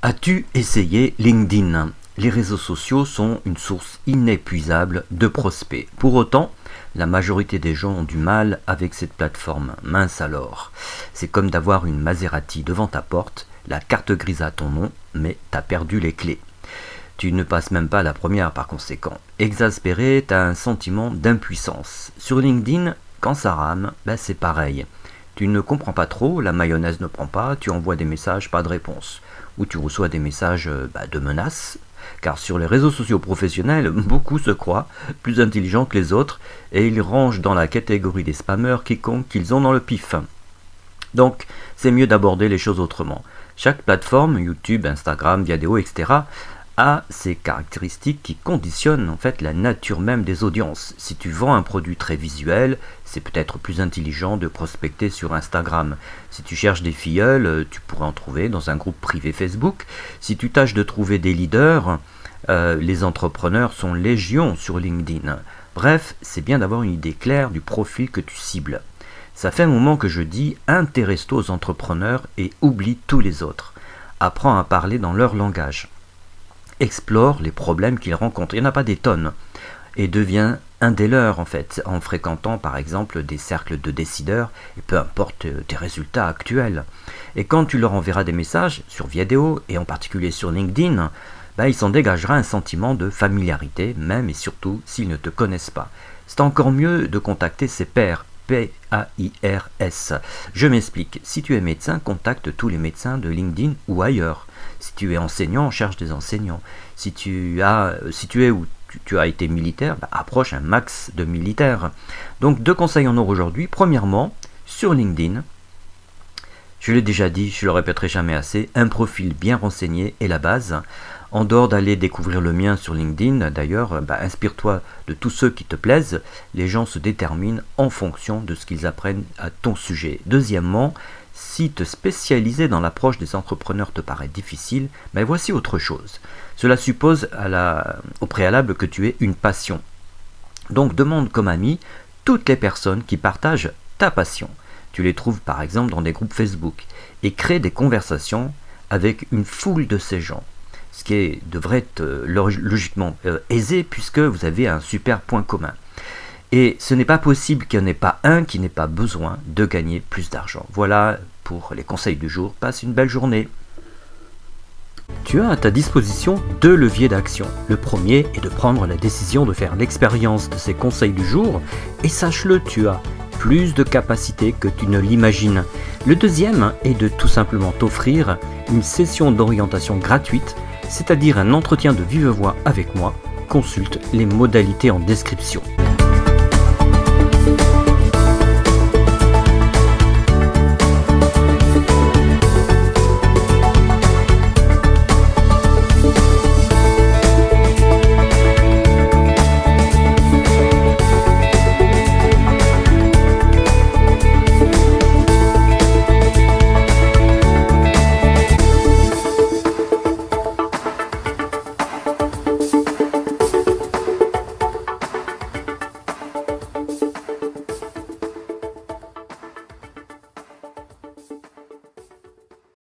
As-tu essayé LinkedIn? Les réseaux sociaux sont une source inépuisable de prospects. Pour autant, la majorité des gens ont du mal avec cette plateforme. Mince alors. C'est comme d'avoir une Maserati devant ta porte, la carte grise à ton nom, mais t'as perdu les clés. Tu ne passes même pas la première par conséquent. Exaspéré, t'as un sentiment d'impuissance. Sur LinkedIn, quand ça rame, c'est pareil. Tu ne comprends pas trop, la mayonnaise ne prend pas, tu envoies des messages, pas de réponse. Ou tu reçois des messages de menaces, car sur les réseaux sociaux professionnels, beaucoup se croient plus intelligents que les autres et ils rangent dans la catégorie des spammers quiconque qu'ils ont dans le pif. Donc, c'est mieux d'aborder les choses autrement. Chaque plateforme, YouTube, Instagram, Viadeo, etc., a ses caractéristiques qui conditionnent en fait la nature même des audiences. Si tu vends un produit très visuel, c'est peut-être plus intelligent de prospecter sur Instagram. Si tu cherches des filleuls, tu pourrais en trouver dans un groupe privé Facebook. Si tu tâches de trouver des leaders, les entrepreneurs sont légion sur LinkedIn. Bref, c'est bien d'avoir une idée claire du profil que tu cibles. Ça fait un moment que je dis, intéresse-toi aux entrepreneurs et oublie tous les autres. Apprends à parler dans leur langage. Explore les problèmes qu'ils rencontrent, il n'y en a pas des tonnes, et deviens un des leurs en fait, en fréquentant par exemple des cercles de décideurs, et peu importe tes résultats actuels. Et quand tu leur enverras des messages sur Viadeo, et en particulier sur LinkedIn, il s'en dégagera un sentiment de familiarité, même et surtout s'ils ne te connaissent pas. C'est encore mieux de contacter ses pairs, P-A-I-R-S. Je m'explique, si tu es médecin, contacte tous les médecins de LinkedIn ou ailleurs. Si tu es enseignant, cherche des enseignants. Si tu as été militaire, approche un max de militaires. Donc 2 conseils en or aujourd'hui. Premièrement, sur LinkedIn, je l'ai déjà dit, je le répéterai jamais assez, un profil bien renseigné est la base. En dehors d'aller découvrir le mien sur LinkedIn, d'ailleurs, inspire-toi de tous ceux qui te plaisent. Les gens se déterminent en fonction de ce qu'ils apprennent à ton sujet. Deuxièmement, si te spécialiser dans l'approche des entrepreneurs te paraît difficile, voici autre chose. Cela suppose au préalable que tu aies une passion. Donc demande comme ami toutes les personnes qui partagent ta passion. Tu les trouves par exemple dans des groupes Facebook et crée des conversations avec une foule de ces gens. Ce qui devrait être logiquement aisé puisque vous avez un super point commun. Et ce n'est pas possible qu'il n'y en ait pas un qui n'ait pas besoin de gagner plus d'argent. Voilà pour les conseils du jour. Passe une belle journée. Tu as à ta disposition 2 leviers d'action. Le premier est de prendre la décision de faire l'expérience de ces conseils du jour. Et sache-le, tu as plus de capacité que tu ne l'imagines. Le deuxième est de tout simplement t'offrir une session d'orientation gratuite, c'est-à-dire un entretien de vive voix avec moi. Consulte les modalités en description.